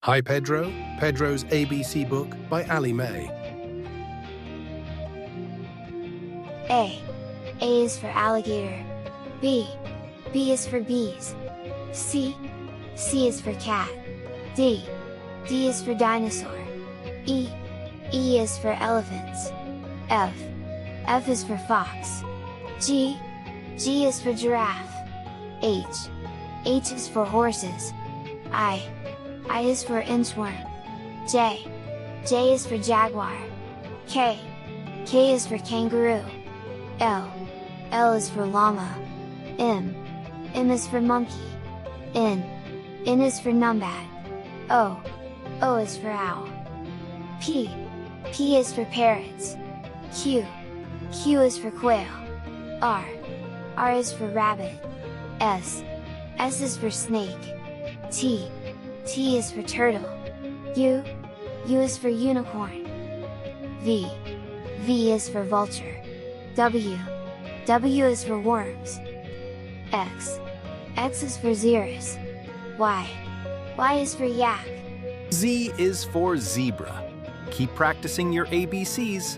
Hi Pedro, Pedro's ABC book by Ali May. A. A is for alligator. B. B is for bees. C. C is for cat. D. D is for dinosaur. E. E is for elephants. F. F is for fox. G. G is for giraffe. H. H is for horses. I. I is for inchworm. J. J is for jaguar. K. K is for kangaroo. L. L is for llama. M. M is for monkey. N. N is for numbat. O. O is for owl. P. P is for parrots. Q. Q is for quail. R. R is for rabbit. S. S is for snake. T. T is for turtle. U. U is for unicorn. V. V is for vulture. W. W is for worms. X. X is for xerus. Y. Y is for yak. Z is for zebra. Keep practicing your ABCs.